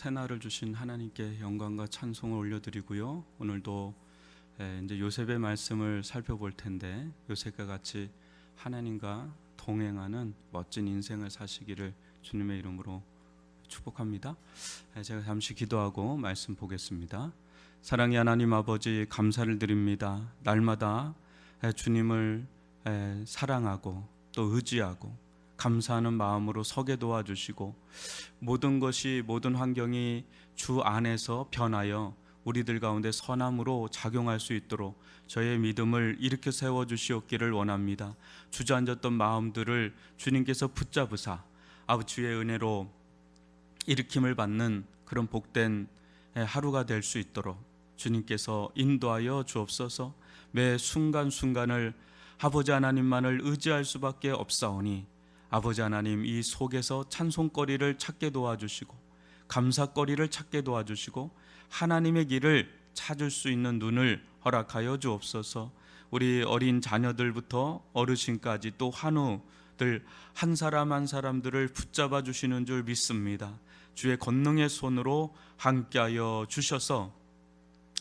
새날을 주신 하나님께 영광과 찬송을 올려드리고요. 오늘도 이제 요셉의 말씀을 살펴볼 텐데, 요셉과 같이 하나님과 동행하는 멋진 인생을 사시기를 주님의 이름으로 축복합니다. 제가 잠시 기도하고 말씀 보겠습니다. 사랑의 하나님 아버지, 감사를 드립니다. 날마다 주님을 사랑하고 또 의지하고 감사하는 마음으로 서게 도와주시고, 모든 환경이 주 안에서 변하여 우리들 가운데 선함으로 작용할 수 있도록 저의 믿음을 일으켜 세워주시옵기를 원합니다. 주저앉았던 마음들을 주님께서 붙잡으사 아버지의 은혜로 일으킴을 받는 그런 복된 하루가 될 수 있도록 주님께서 인도하여 주옵소서. 매 순간순간을 아버지 하나님만을 의지할 수밖에 없사오니, 아버지 하나님, 이 속에서 찬송거리를 찾게 도와주시고 감사거리를 찾게 도와주시고 하나님의 길을 찾을 수 있는 눈을 허락하여 주옵소서. 우리 어린 자녀들부터 어르신까지 또 환우들 한 사람 한 사람들을 붙잡아 주시는 줄 믿습니다. 주의 권능의 손으로 함께하여 주셔서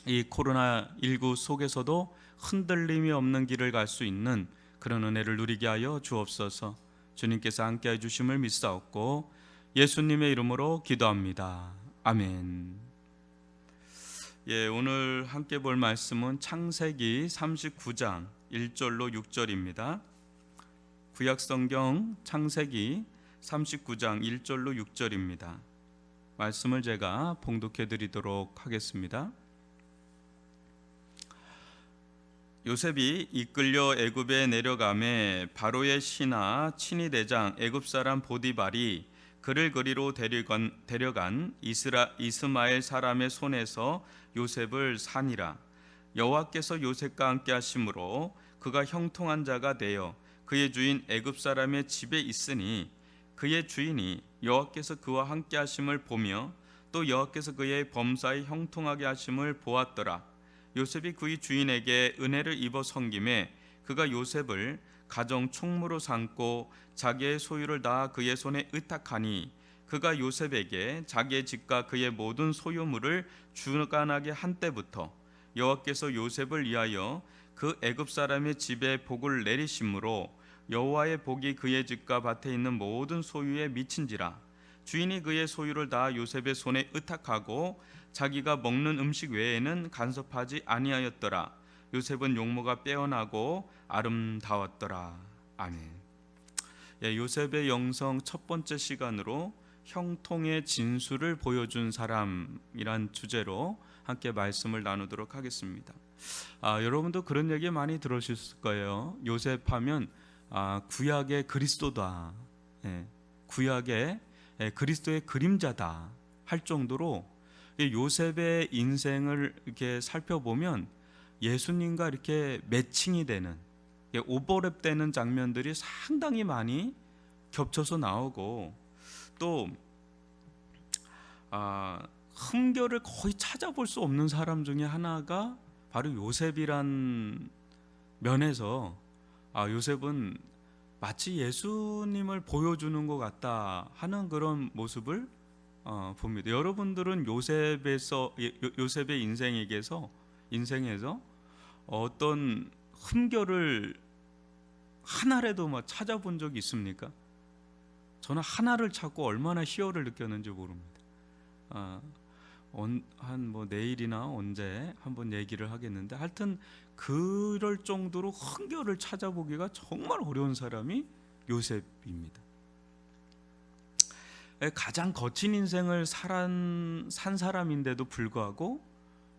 이 코로나19 속에서도 흔들림이 없는 길을 갈 수 있는 그런 은혜를 누리게 하여 주옵소서. 주님께서 함께해 주심을 믿사옵고 예수님의 이름으로 기도합니다. 아멘. 오늘 함께 볼 말씀은 창세기 39장 1절로 6절입니다. 구약성경 창세기 39장 1절로 6절입니다. 말씀을 제가 봉독해 드리도록 하겠습니다. 요셉이 이끌려 애굽에 내려가매 바로의 신하 친위 대장 애굽 사람 보디발이 그를 거리로 데려간 이스마엘 사람의 손에서 요셉을 산이라. 여호와께서 요셉과 함께 하심으로 그가 형통한 자가 되어 그의 주인 애굽 사람의 집에 있으니, 그의 주인이 여호와께서 그와 함께 하심을 보며 또 여호와께서 그의 범사에 형통하게 하심을 보았더라. 요셉이 그의 주인에게 은혜를 입어 섬김에 그가 요셉을 가정 총무로 삼고 자기의 소유를 다 그의 손에 의탁하니, 그가 요셉에게 자기의 집과 그의 모든 소유물을 주관하게 한 때부터 여호와께서 요셉을 위하여 그 애굽 사람의 집에 복을 내리심으로 여호와의 복이 그의 집과 밭에 있는 모든 소유에 미친지라. 주인이 그의 소유를 다 요셉의 손에 의탁하고 자기가 먹는 음식 외에는 간섭하지 아니하였더라. 요셉은 용모가 빼어나고 아름다웠더라. 아멘. 요셉의 영성 첫 번째 시간으로 형통의 진수를 보여준 사람이란 주제로 함께 말씀을 나누도록 하겠습니다. 여러분도 그런 얘기 많이 들으셨을 거예요. 요셉하면 구약의 그리스도다, 구약의 그리스도의 그림자다 할 정도로 요셉의 인생을 이렇게 살펴보면 예수님과 이렇게 매칭이 되는, 오버랩되는 장면들이 상당히 많이 겹쳐서 나오고, 또 흠결을 거의 찾아볼 수 없는 사람 중에 하나가 바로 요셉이란 면에서 요셉은 마치 예수님을 보여주는 것 같다 하는 그런 모습을 봅니다. 여러분들은 요셉의 인생에서 어떤 흠결을 하나라도 찾아본 적이 있습니까? 저는 하나를 찾고 얼마나 희열을 느꼈는지 모릅니다. 내일이나 언제 한번 얘기를 하겠는데, 하여튼 그럴 정도로 흠결을 찾아보기가 정말 어려운 사람이 요셉입니다. 가장 거친 인생을 산 사람인데도 불구하고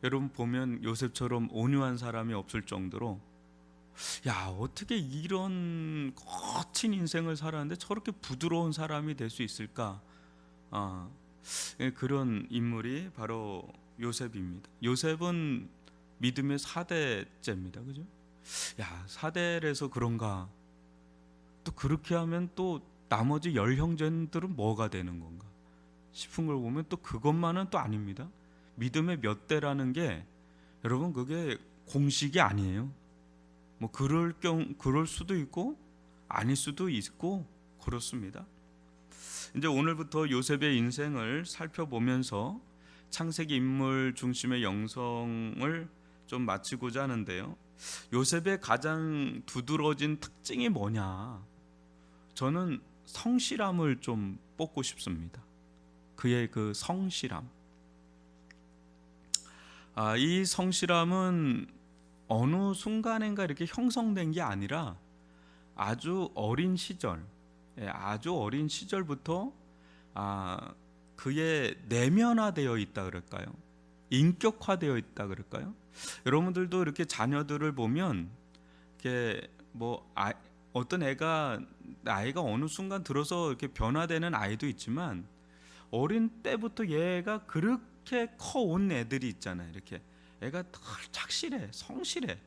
여러분 보면 요셉처럼 온유한 사람이 없을 정도로, 어떻게 이런 거친 인생을 살았는데 저렇게 부드러운 사람이 될 수 있을까? 그런 인물이 바로 요셉입니다. 요셉은 믿음의 4대째입니다. 그죠? 4대라서 그런가? 또 그렇게 하면 또 나머지 10형제들은 뭐가 되는 건가 싶은 걸 보면 또 그것만은 또 아닙니다. 믿음의 몇 대라는 게 여러분 그게 공식이 아니에요. 그럴 수도 있고 아닐 수도 있고 그렇습니다. 이제 오늘부터 요셉의 인생을 살펴보면서 창세기 인물 중심의 영성을 좀 마치고자 하는데요. 요셉의 가장 두드러진 특징이 뭐냐? 저는 성실함을 좀 뽑고 싶습니다. 그의 그 성실함. 이 성실함은 어느 순간인가 이렇게 형성된 게 아니라 아주 어린 시절, 아주 어린 시절부터 그의 내면화되어 있다 그럴까요? 인격화되어 있다 그럴까요? 여러분들도 이렇게 자녀들을 보면 이렇게 어떤 애가 나이가 어느 순간 들어서 이렇게 변화되는 아이도 있지만 어린 때부터 얘가 그렇게 커온 애들이 있잖아요. 이렇게 애가 착실해, 성실해.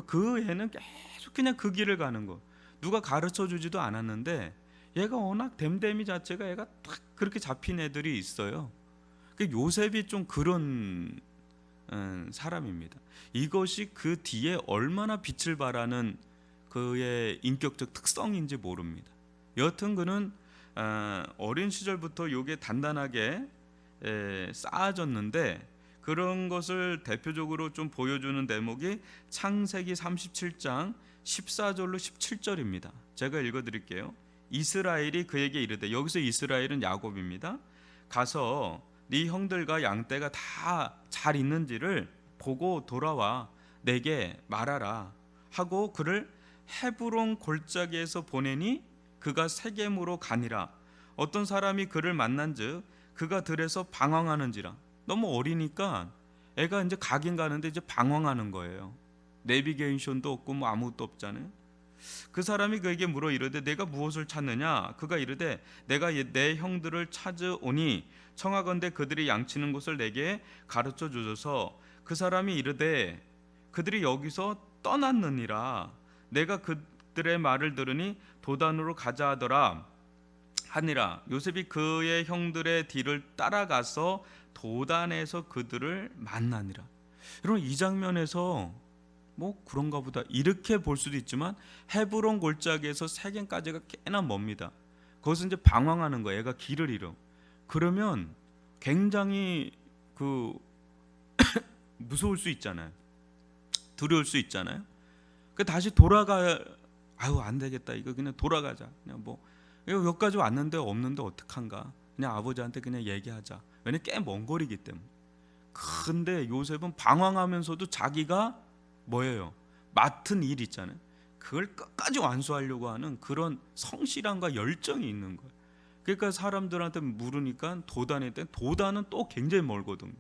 그 애는 계속 그냥 그 길을 가는 거. 누가 가르쳐 주지도 않았는데 얘가 워낙 댐댐이 자체가 애가 딱 그렇게 잡힌 애들이 있어요. 요셉이 좀 그런 사람입니다. 이것이 그 뒤에 얼마나 빛을 발하는 그의 인격적 특성인지 모릅니다. 여하튼 그는 어린 시절부터 요게 단단하게 쌓아졌는데 그런 것을 대표적으로 좀 보여주는 대목이 창세기 37장 14절로 17절입니다. 제가 읽어드릴게요. 이스라엘이 그에게 이르되, 여기서 이스라엘은 야곱입니다. 가서 네 형들과 양떼가 다 잘 있는지를 보고 돌아와 내게 말하라 하고 그를 헤브론 골짜기에서 보내니 그가 세겜으로 가니라. 어떤 사람이 그를 만난즉 그가 들에서 방황하는지라. 너무 어리니까 애가 이제 가긴 가는데 이제 방황하는 거예요. 내비게이션도 없고 뭐 아무것도 없잖아요. 그 사람이 그에게 물어 이르되 내가 무엇을 찾느냐? 그가 이르되 내가 내 형들을 찾으오니 청하건대 그들이 양치는 곳을 내게 가르쳐 주소서. 그 사람이 이르되 그들이 여기서 떠났느니라. 내가 그들의 말을 들으니 도단으로 가자 하더라 하니라. 요셉이 그의 형들의 뒤를 따라가서 도단에서 그들을 만나니라. 여러분, 이 장면에서 뭐 그런가 보다 이렇게 볼 수도 있지만 헤브론 골짜기에서 세겜까지가 꽤나 멉니다. 거기서 이제 방황하는 거예요. 애가 길을 잃어. 그러면 굉장히 무서울 수 있잖아요. 두려울 수 있잖아요. 다시 안 되겠다. 이거 그냥 돌아가자. 그냥 여기까지 왔는데 없는데 어떡한가. 그냥 아버지한테 그냥 얘기하자. 왜냐면 꽤 먼 거리기 때문에. 근데 요셉은 방황하면서도 자기가 뭐예요? 맡은 일 있잖아요. 그걸 끝까지 완수하려고 하는 그런 성실함과 열정이 있는 거예요. 그러니까 사람들한테 물으니까 도단에 때 도단은 또 굉장히 멀거든요.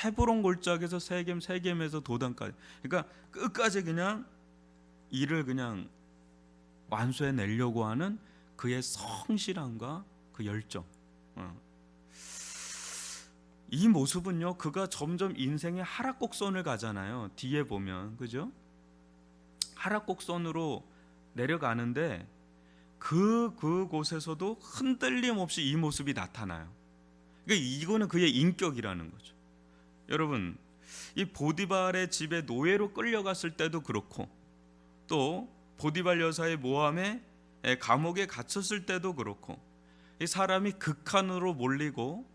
헤브론 골짜기에서 세겜에서 도단까지. 그러니까 끝까지 그냥 일을 그냥 완수해 내려고 하는 그의 성실함과 그 열정. 이 모습은요, 그가 점점 인생의 하락곡선을 가잖아요. 뒤에 보면, 그죠? 하락곡선으로 내려가는데 그곳에서도 흔들림 없이 이 모습이 나타나요. 그러니까 이거는 그의 인격이라는 거죠. 여러분, 이 보디발의 집에 노예로 끌려갔을 때도 그렇고, 또 보디발 여사의 모함에 감옥에 갇혔을 때도 그렇고, 이 사람이 극한으로 몰리고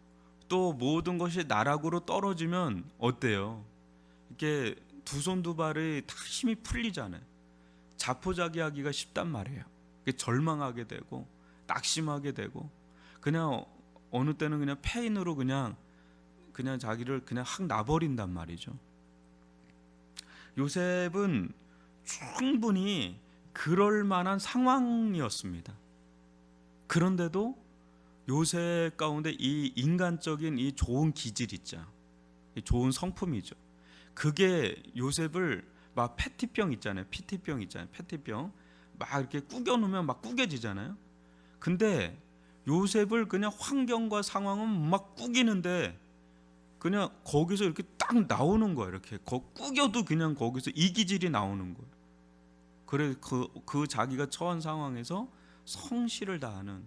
또 모든 것이 나락으로 떨어지면 어때요? 이게 두 손 두 발이 다 힘이 풀리잖아요. 자포자기하기가 쉽단 말이에요. 절망하게 되고 낙심하게 되고 그냥 어느 때는 그냥 페인으로 그냥 자기를 그냥 확 놔버린단 말이죠. 요셉은 충분히 그럴 만한 상황이었습니다. 그런데도 요셉 가운데 이 인간적인 이 좋은 기질 있죠. 이 좋은 성품이죠. 그게 요셉을 막 페티병 있잖아요. 페티병 막 이렇게 꾸겨 놓으면 막 꾸겨지잖아요. 근데 요셉을 그냥 환경과 상황은 막 꾸기는데 그냥 거기서 이렇게 딱 나오는 거예요. 이렇게 꾸겨도 그냥 거기서 이 기질이 나오는 거예요. 그래 그 자기가 처한 상황에서 성실을 다하는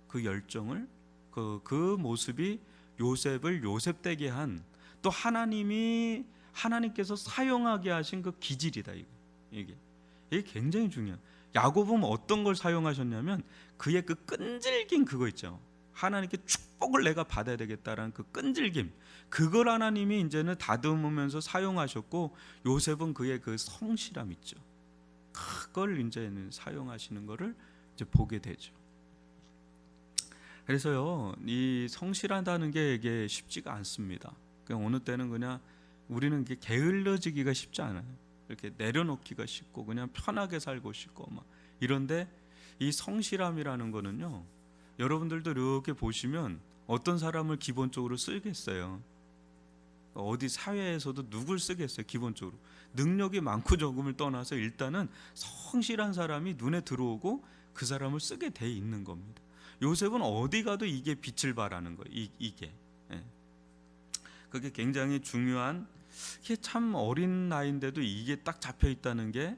그 열정을 그 모습이 요셉을 요셉되게 한, 또 하나님께서 사용하게 하신 그 기질이다. 이게 굉장히 중요해요. 야곱은 어떤 걸 사용하셨냐면 그의 그 끈질긴 그거 있죠. 하나님께 축복을 내가 받아야 되겠다라는 그 끈질김, 그걸 하나님이 이제는 다듬으면서 사용하셨고, 요셉은 그의 그 성실함 있죠. 그걸 이제는 사용하시는 것을 이제 보게 되죠. 그래서요, 이 성실하다는 게 이게 쉽지가 않습니다. 그냥 어느 때는 그냥 우리는 이게 게을러지기가 쉽지 않아요. 이렇게 내려놓기가 쉽고 그냥 편하게 살고 싶고 막 이런데, 이 성실함이라는 거는요, 여러분들도 이렇게 보시면 어떤 사람을 기본적으로 쓰겠어요. 어디 사회에서도 누굴 쓰겠어요. 기본적으로 능력이 많고 적음을 떠나서 일단은 성실한 사람이 눈에 들어오고 그 사람을 쓰게 돼 있는 겁니다. 요셉은 어디 가도 이게 빛을 발하는 거예요. 이게 예. 그게 굉장히 중요한, 이게 참 어린 나이인데도 이게 딱 잡혀 있다는 게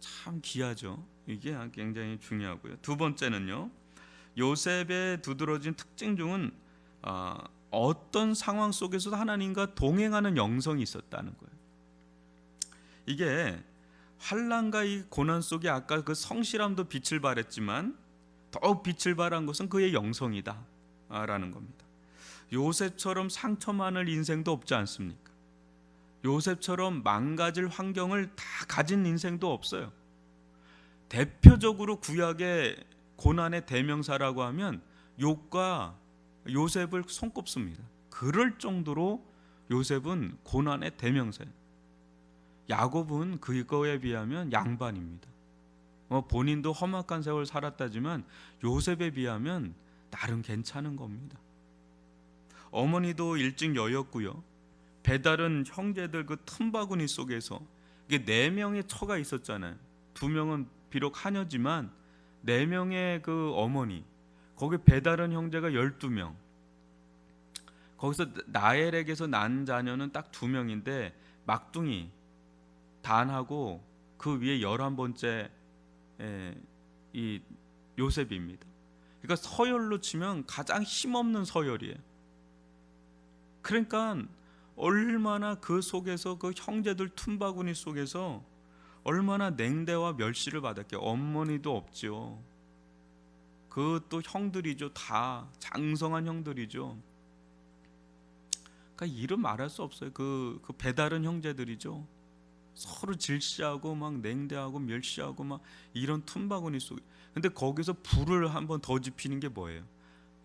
참 귀하죠. 이게 굉장히 중요하고요. 두 번째는요, 요셉의 두드러진 특징 중은 어떤 상황 속에서도 하나님과 동행하는 영성이 있었다는 거예요. 이게 환난과 이 고난 속에 아까 그 성실함도 빛을 발했지만 더욱 빛을 발한 것은 그의 영성이다 라는 겁니다. 요셉처럼 상처 많을 인생도 없지 않습니까? 요셉처럼 망가질 환경을 다 가진 인생도 없어요. 대표적으로 구약의 고난의 대명사라고 하면 욥과 요셉을 손꼽습니다. 그럴 정도로 요셉은 고난의 대명사예요. 야곱은 그거에 비하면 양반입니다. 본인도 험악한 세월 살았다지만 요셉에 비하면 나름 괜찮은 겁니다. 어머니도 일찍 여였고요. 배다른 형제들 그 틈바구니 속에서 이게 4명의 처가 있었잖아요. 2명은 비록 하녀지만 4명의 그 어머니, 거기 배다른 형제가 12명. 거기서 나엘에게서 난 자녀는 딱 2명인데 막둥이 단하고 그 위에 11번째 이 요셉입니다. 그러니까 서열로 치면 가장 힘없는 서열이에요. 그러니까 얼마나 그 속에서 그 형제들 틈바구니 속에서 얼마나 냉대와 멸시를 받았게. 어머니도 없죠. 그것도 형들이죠. 다 장성한 형들이죠. 그러니까 이름 말할 수 없어요. 그 배다른 형제들이죠. 서로 질시하고 막 냉대하고 멸시하고 막 이런 틈바구니 속에. 근데 거기서 불을 한번 더 지피는 게 뭐예요?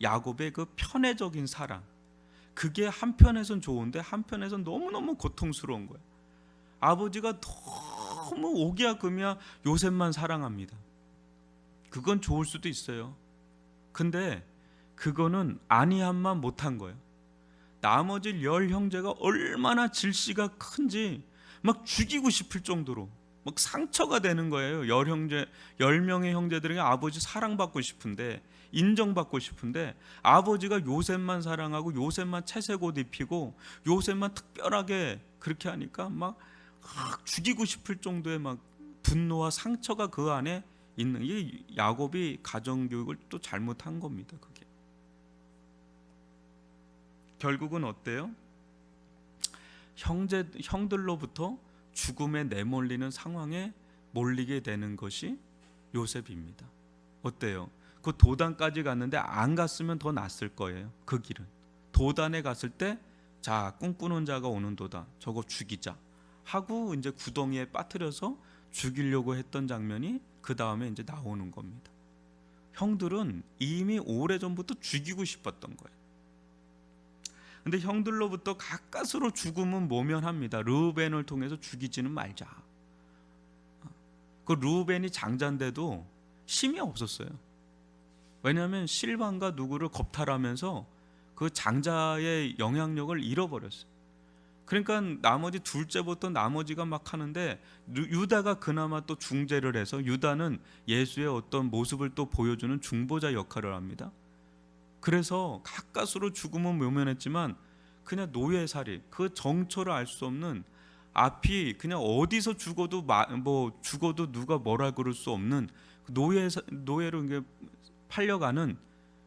야곱의 그 편애적인 사랑. 그게 한편에선 좋은데 한편에선 너무너무 고통스러운 거예요. 아버지가 너무 오기야 금이야 요셉만 사랑합니다. 그건 좋을 수도 있어요. 근데 그거는 아니함만 못한 거예요. 나머지 10 형제가 얼마나 질시가 큰지 막 죽이고 싶을 정도로 막 상처가 되는 거예요. 10명의 형제들에게 아버지 사랑받고 싶은데, 인정받고 싶은데, 아버지가 요셉만 사랑하고 요셉만 채색 옷 입히고 요셉만 특별하게 그렇게 하니까 막 죽이고 싶을 정도의 막 분노와 상처가 그 안에 있는, 이 야곱이 가정교육을 또 잘못한 겁니다. 그게 결국은 어때요? 형들로부터 죽음에 내몰리는 상황에 몰리게 되는 것이 요셉입니다. 어때요? 그 도단까지 갔는데 안 갔으면 더 낫을 거예요. 그 길은 도단에 갔을 때, 자, 꿈꾸는 자가 오는 도다, 저거 죽이자 하고 이제 구덩이에 빠뜨려서 죽이려고 했던 장면이 그 다음에 이제 나오는 겁니다. 형들은 이미 오래전부터 죽이고 싶었던 거예요. 근데 형들로부터 가까스로 죽음은 모면합니다. 르우벤을 통해서 죽이지는 말자. 그 르우벤이 장자인데도 힘이 없었어요. 왜냐하면 실반과 누구를 겁탈하면서 그 장자의 영향력을 잃어버렸어요. 그러니까 나머지 둘째부터 나머지가 막 하는데, 유다가 그나마 또 중재를 해서, 유다는 예수의 어떤 모습을 또 보여주는 중보자 역할을 합니다. 그래서 가까스로 죽음은 모면했지만 그냥 노예살이, 그 정초를 알 수 없는, 앞이 그냥 어디서 죽어도 죽어도 누가 뭐라 그럴 수 없는 노예로 이게 팔려가는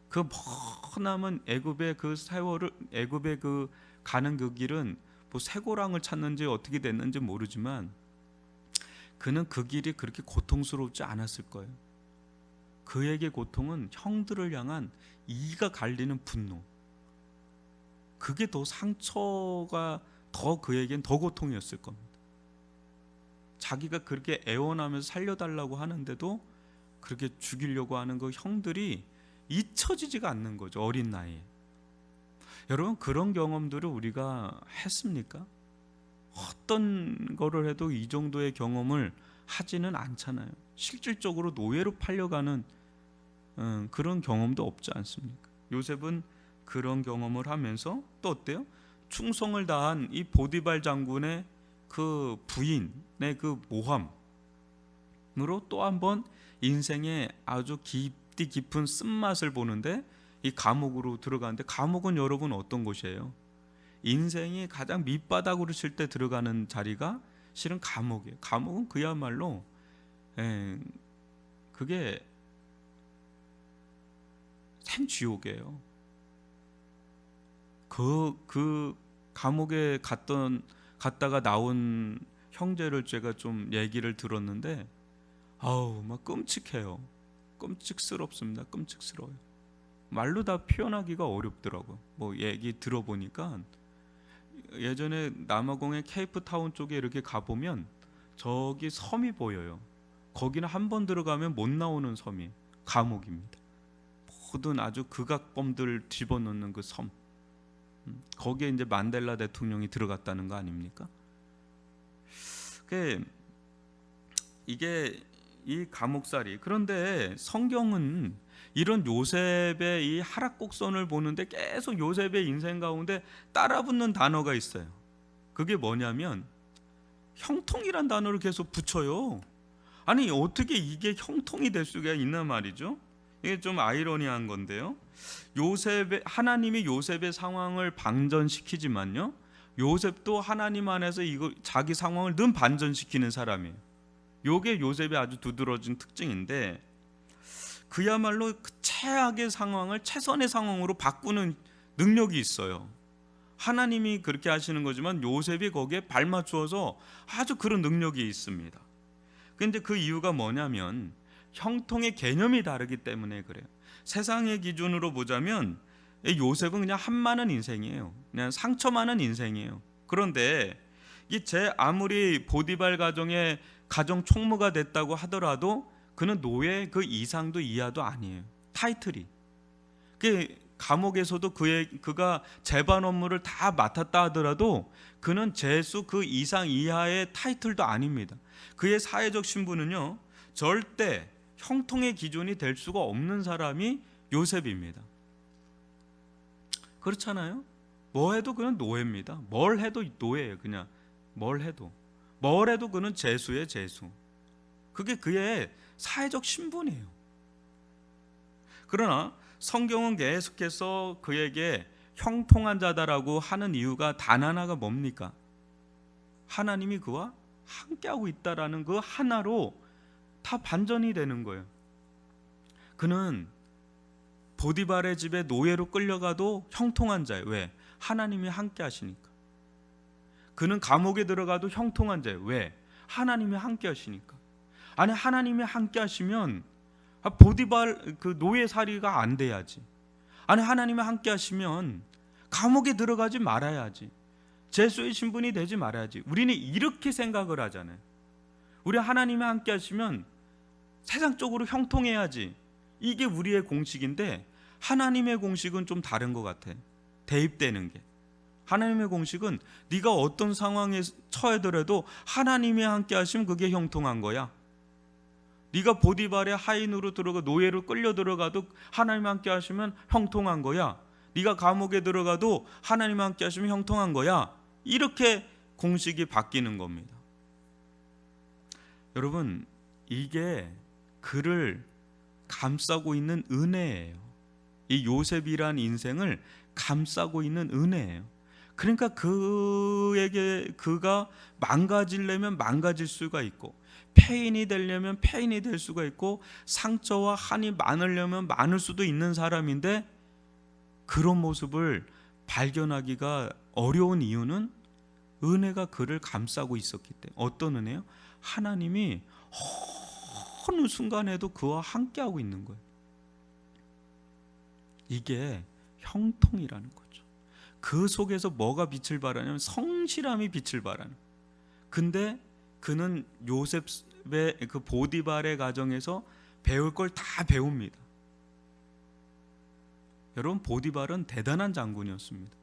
그 머나먼 애굽의 그 세월을, 애굽의 그 가는 그 길은 뭐 쇠고랑을 찾는지 어떻게 됐는지 모르지만 그는 그 길이 그렇게 고통스럽지 않았을 거예요. 그에게 고통은 형들을 향한 이가 갈리는 분노, 그게 더 상처가 더 그에겐 더 고통이었을 겁니다. 자기가 그렇게 애원하면서 살려달라고 하는데도 그렇게 죽이려고 하는 그 형들이 잊혀지지가 않는 거죠, 어린 나이에. 여러분, 그런 경험들을 우리가 했습니까? 어떤 거를 해도 이 정도의 경험을 하지는 않잖아요. 실질적으로 노예로 팔려가는 그런 경험도 없지 않습니까? 요셉은 그런 경험을 하면서 또 어때요? 충성을 다한 이 보디발 장군의 그 부인의 그 모함으로 또 한번 인생의 아주 깊은 쓴맛을 보는데, 이 감옥으로 들어가는데, 감옥은 여러분 어떤 곳이에요? 인생이 가장 밑바닥으로 칠 때 들어가는 자리가 실은 감옥이에요. 감옥은 그야말로 그게 생지옥이에요. 그 감옥에 갔다가 나온 형제를 제가 좀 얘기를 들었는데, 아우 막 끔찍해요. 끔찍스럽습니다. 끔찍스러워요. 말로 다 표현하기가 어렵더라고요. 뭐 얘기 들어보니까 예전에 남아공의 케이프타운 쪽에 이렇게 가보면 저기 섬이 보여요. 거기는 한 번 들어가면 못 나오는 섬이 감옥입니다. 모든 아주 극악범들 집어넣는 그 섬, 거기에 이제 만델라 대통령이 들어갔다는 거 아닙니까? 이게 이 감옥살이. 그런데 성경은 이런 요셉의 이 하락곡선을 보는데 계속 요셉의 인생 가운데 따라붙는 단어가 있어요. 그게 뭐냐면 형통이란 단어를 계속 붙여요. 아니 어떻게 이게 형통이 될 수가 있나 말이죠. 이게 좀 아이러니한 건데요. 하나님이 요셉의 상황을 방전시키지만요, 요셉도 하나님 안에서 이거 자기 상황을 늘 반전시키는 사람이에요. 요게 요셉의 아주 두드러진 특징인데, 그야말로 그 최악의 상황을 최선의 상황으로 바꾸는 능력이 있어요. 하나님이 그렇게 하시는 거지만 요셉이 거기에 발맞추어서 아주 그런 능력이 있습니다. 근데 그 이유가 뭐냐면 형통의 개념이 다르기 때문에 그래요. 세상의 기준으로 보자면 요셉은 그냥 한 많은 인생이에요. 그냥 상처 많은 인생이에요. 그런데 제 아무리 보디발 가정의 가정 총무가 됐다고 하더라도 그는 노예 그 이상도 이하도 아니에요. 타이틀이. 감옥에서도 그가 재반 업무를 다 맡았다 하더라도 그는 재수 그 이상 이하의 타이틀도 아닙니다. 그의 사회적 신분은요, 절대 형통의 기준이 될 수가 없는 사람이 요셉입니다. 그렇잖아요? 뭐 해도 그는 노예입니다. 뭘 해도 노예예요. 그냥 뭘 해도 그는 재수예요. 재수. 그게 그의 사회적 신분이에요. 그러나 성경은 계속해서 그에게 형통한 자다라고 하는 이유가 단 하나가 뭡니까? 하나님이 그와 함께하고 있다라는 그 하나로 다 반전이 되는 거예요. 그는 보디발의 집에 노예로 끌려가도 형통한 자예요. 왜? 하나님이 함께 하시니까. 그는 감옥에 들어가도 형통한 자예요. 왜? 하나님이 함께 하시니까. 아니, 하나님이 함께 하시면 보디발 그 노예살이가 안 돼야지. 아니, 하나님이 함께 하시면 감옥에 들어가지 말아야지. 제수의 신분이 되지 말아야지. 우리는 이렇게 생각을 하잖아요. 우리 하나님이 함께 하시면 세상적으로 형통해야지. 이게 우리의 공식인데 하나님의 공식은 좀 다른 것 같아. 대입되는 게. 하나님의 공식은 네가 어떤 상황에 처하더라도 하나님이 함께 하시면 그게 형통한 거야. 네가 보디발의 하인으로 들어가 노예로 끌려 들어가도 하나님 함께 하시면 형통한 거야. 네가 감옥에 들어가도 하나님 함께 하시면 형통한 거야. 이렇게 공식이 바뀌는 겁니다. 여러분, 이게 그를 감싸고 있는 은혜예요. 이 요셉이란 인생을 감싸고 있는 은혜예요. 그러니까 그가 망가지려면 망가질 수가 있고, 폐인이 되려면 폐인이 될 수가 있고, 상처와 한이 많으려면 많을 수도 있는 사람인데, 그런 모습을 발견하기가 어려운 이유는 은혜가 그를 감싸고 있었기 때문에. 어떤 은혜요? 하나님이 어느 순간에도 그와 함께하고 있는 거예요. 이게 형통이라는 거죠. 그 속에서 뭐가 빛을 발하냐면 성실함이 빛을 발하는. 근데 그는 요셉의 그 보디발의 가정에서 배울 걸 다 배웁니다. 여러분, 보디발은 대단한 장군이었습니다.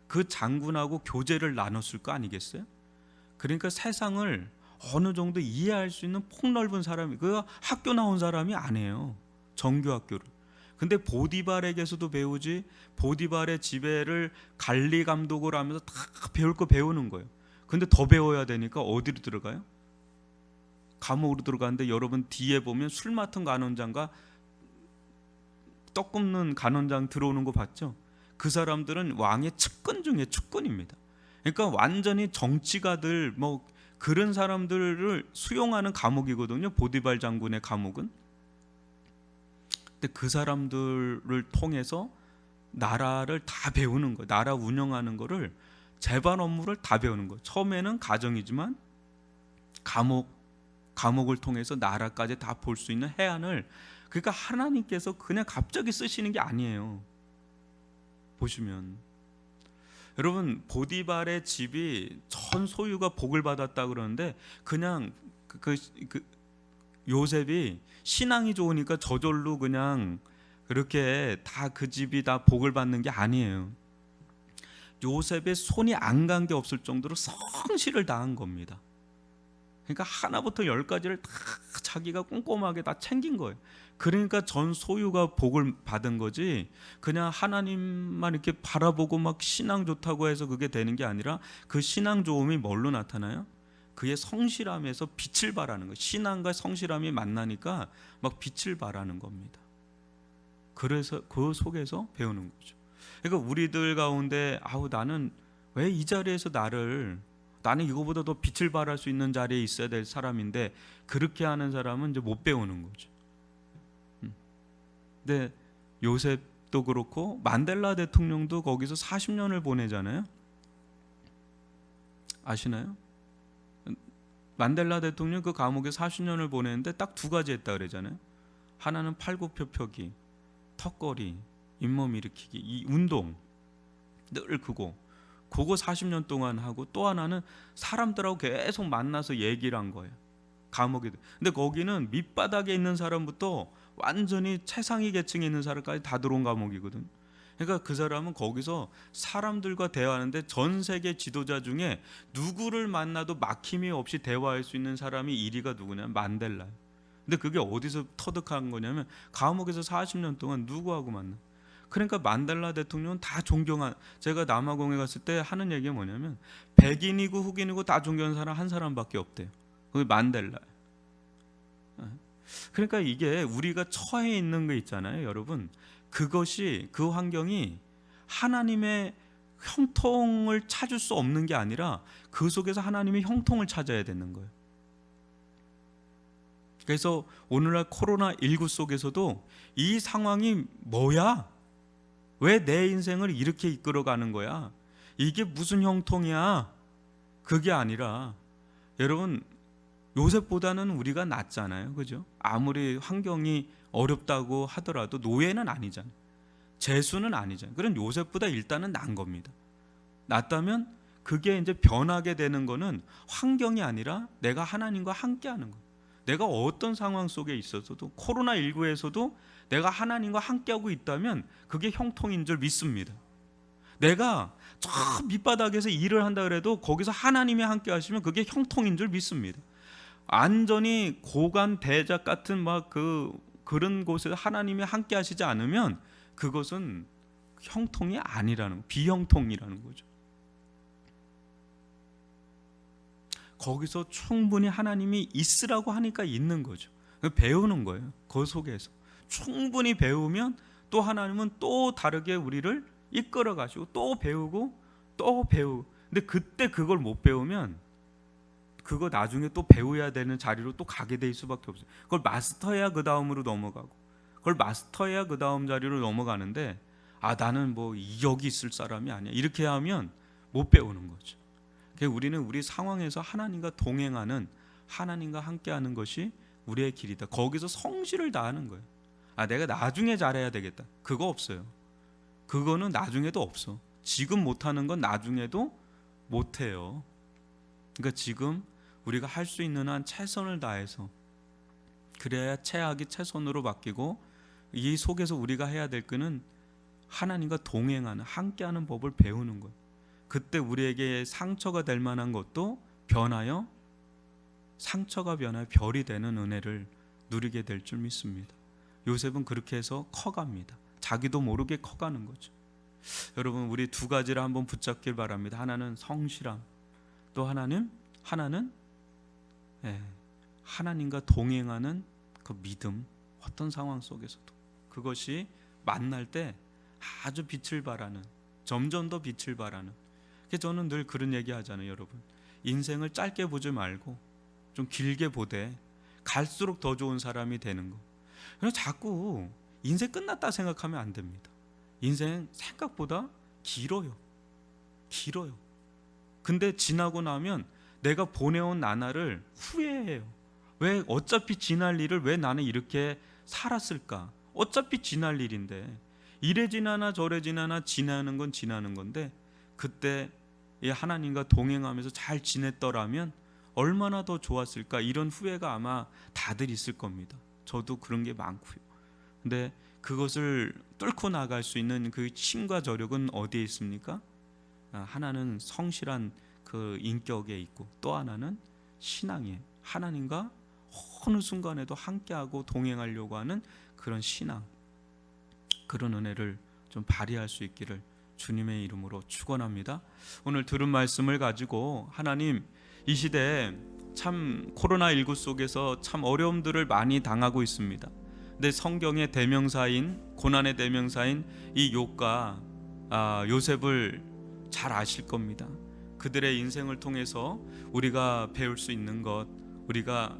그 장군하고 교제를 나눴을 거 아니겠어요? 그러니까 세상을 어느 정도 이해할 수 있는 폭넓은 사람이, 그 학교 나온 사람이 아니에요. 정규학교를. 근데 보디발에게서도 배우지, 보디발의 지배를 관리 감독을 하면서 다 배울 거 배우는 거예요. 근데 더 배워야 되니까 어디로 들어가요? 감옥으로 들어가는데 여러분 뒤에 보면 술 맡은 간원장과 떡 굽는 간원장 들어오는 거 봤죠? 그 사람들은 왕의 측근 중에 측근입니다. 그러니까 완전히 정치가들 뭐 그런 사람들을 수용하는 감옥이거든요. 보디발 장군의 감옥은. 근데 그 사람들을 통해서 나라를 다 배우는 거예요. 나라 운영하는 거를, 재반 업무를 다 배우는 거예요. 처음에는 가정이지만 감옥을 통해서 나라까지 다 볼 수 있는 해안을, 그러니까 하나님께서 그냥 갑자기 쓰시는 게 아니에요. 보시면 여러분, 보디발의 집이 전 소유가 복을 받았다 그러는데 그냥 그 요셉이 신앙이 좋으니까 저절로 그냥 그렇게 다 그 집이 다 복을 받는 게 아니에요. 요셉의 손이 안 간 게 없을 정도로 성실을 다한 겁니다. 그러니까 하나부터 열까지를 다 자기가 꼼꼼하게 다 챙긴 거예요. 그러니까 전 소유가 복을 받은 거지, 그냥 하나님만 이렇게 바라보고 막 신앙 좋다고 해서 그게 되는 게 아니라, 그 신앙 좋음이 뭘로 나타나요? 그의 성실함에서 빛을 발하는 거예요. 신앙과 성실함이 만나니까 막 빛을 발하는 겁니다. 그래서 그 속에서 배우는 거죠. 그러니까 우리들 가운데 나는 왜 이 자리에서 나는 이거보다 더 빛을 발할 수 있는 자리에 있어야 될 사람인데, 그렇게 하는 사람은 이제 못 배우는 거죠. 근데 요셉도 그렇고 만델라 대통령도 거기서 40년을 보내잖아요. 아시나요? 만델라 대통령 그 감옥에 40년을 보냈는데 딱 두 가지 했다 그러잖아요. 하나는 팔굽혀펴기, 턱걸이, 잇몸 일으키기, 이 운동 늘 그거 40년 동안 하고, 또 하나는 사람들하고 계속 만나서 얘기를 한 거예요. 감옥에. 근데 거기는 밑바닥에 있는 사람부터 완전히 최상위 계층에 있는 사람까지 다 들어온 감옥이거든. 그러니까 그 사람은 거기서 사람들과 대화하는데 전 세계 지도자 중에 누구를 만나도 막힘이 없이 대화할 수 있는 사람이 1위가 누구냐면 만델라예요. 근데 그게 어디서 터득한 거냐면 감옥에서 40년 동안 누구하고 만나. 그러니까 만델라 대통령은 다 존경한, 제가 남아공에 갔을 때 하는 얘기가 뭐냐면 백인이고 흑인이고 다 존경하는 사람 한 사람밖에 없대요. 그게 만델라. 그러니까 이게 우리가 처해 있는 거 있잖아요, 여러분. 그것이, 그 환경이 하나님의 형통을 찾을 수 없는 게 아니라 그 속에서 하나님의 형통을 찾아야 되는 거예요. 그래서 오늘날 코로나19 속에서도 이 상황이 뭐야? 왜 내 인생을 이렇게 이끌어가는 거야? 이게 무슨 형통이야? 그게 아니라, 여러분, 요셉보다는 우리가 낫잖아요, 그죠? 아무리 환경이 어렵다고 하더라도 노예는 아니잖아요. 재수는 아니잖아요. 그럼 요셉보다 일단은 나은 겁니다. 낫다면 그게 이제 변하게 되는 거는 환경이 아니라 내가 하나님과 함께하는 거. 내가 어떤 상황 속에 있어서도, 코로나19에서도 내가 하나님과 함께하고 있다면 그게 형통인 줄 믿습니다. 내가 저 밑바닥에서 일을 한다 그래도 거기서 하나님이 함께 하시면 그게 형통인 줄 믿습니다. 안전히 고관 대작 같은 그런 곳에 하나님이 함께 하시지 않으면 그것은 형통이 아니라는, 비형통이라는 거죠. 거기서 충분히 하나님이 있으라고 하니까 있는 거죠. 배우는 거예요. 그 속에서 충분히 배우면 또 하나님은 또 다르게 우리를 이끌어 가시고 또 배우고 또 배우고. 근데 그때 그걸 못 배우면 그거 나중에 또 배워야 되는 자리로 또 가게 될 수밖에 없어요. 그걸 마스터해야 그 다음으로 넘어가고, 그걸 마스터해야 그 다음 자리로 넘어가는데, 나는 뭐 여기 있을 사람이 아니야, 이렇게 하면 못 배우는 거죠. 우리는 우리 상황에서 하나님과 동행하는 하나님과 함께하는 것이 우리의 길이다. 거기서 성실을 다하는 거예요. 내가 나중에 잘해야 되겠다. 그거 없어요. 그거는 나중에도 없어. 지금 못하는 건 나중에도 못해요. 그러니까 지금 우리가 할 수 있는 한 최선을 다해서, 그래야 최악이 최선으로 바뀌고, 이 속에서 우리가 해야 될 거는 하나님과 동행하는, 함께하는 법을 배우는 거예요. 그때 우리에게 상처가 될 만한 것도 변하여, 상처가 변하여 별이 되는 은혜를 누리게 될 줄 믿습니다. 요셉은 그렇게 해서 커갑니다. 자기도 모르게 커가는 거죠. 여러분, 우리 두 가지를 한번 붙잡길 바랍니다. 하나는 성실함, 또 하나는 하나님과 동행하는 그 믿음. 어떤 상황 속에서도 그것이 만날 때 아주 빛을 발하는, 점점 더 빛을 발하는. 그래서 저는 늘 그런 얘기 하잖아요. 여러분, 인생을 짧게 보지 말고 좀 길게 보되 갈수록 더 좋은 사람이 되는 거. 그래서 자꾸 인생 끝났다 생각하면 안 됩니다. 인생 생각보다 길어요. 근데 지나고 나면 내가 보내온 나날을 후회해요. 왜 어차피 지날 일을 왜 나는 이렇게 살았을까? 어차피 지날 일인데, 이래 지나나 저래 지나나 지나는 건 지나는 건데, 그때 이 하나님과 동행하면서 잘 지냈더라면 얼마나 더 좋았을까? 이런 후회가 아마 다들 있을 겁니다. 저도 그런 게 많고요. 근데 그것을 뚫고 나갈 수 있는 그 힘과 저력은 어디에 있습니까? 하나는 성실한 그 인격에 있고, 또 하나는 신앙에, 하나님과 어느 순간에도 함께하고 동행하려고 하는 그런 신앙, 그런 은혜를 좀 발휘할 수 있기를 주님의 이름으로 축원합니다. 오늘 들은 말씀을 가지고 하나님, 이 시대에 참 코로나19 속에서 참 어려움들을 많이 당하고 있습니다. 근데 성경의 대명사인, 고난의 대명사인 이 욥과 요셉을 잘 아실 겁니다. 그들의 인생을 통해서 우리가 배울 수 있는 것, 우리가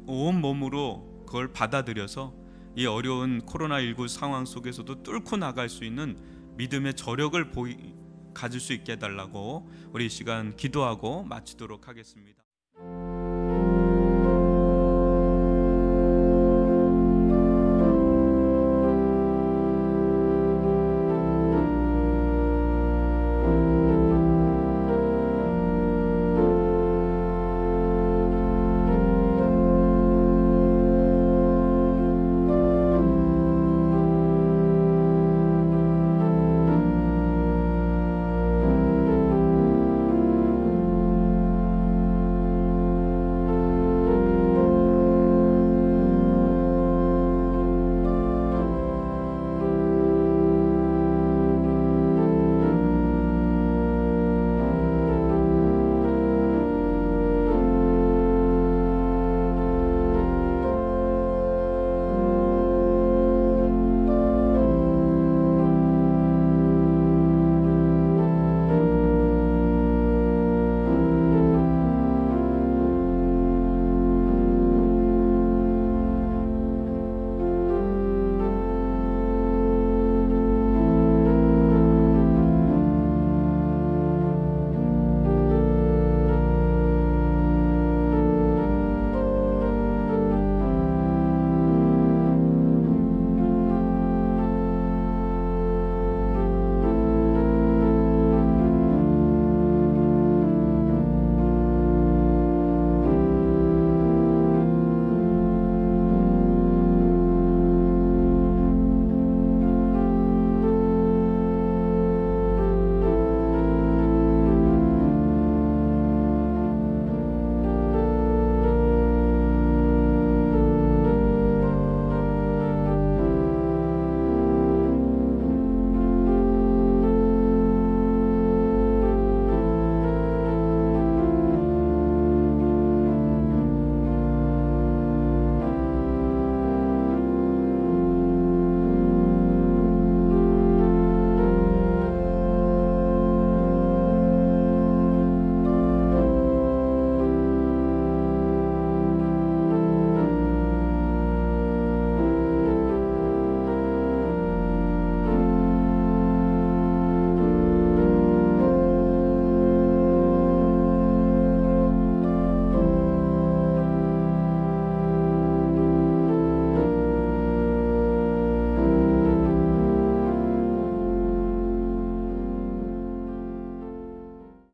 온 몸으로 그걸 받아들여서 이 어려운 코로나19 상황 속에서도 뚫고 나갈 수 있는 믿음의 저력을 가질 수 있게 해달라고 우리 이 시간 기도하고 마치도록 하겠습니다.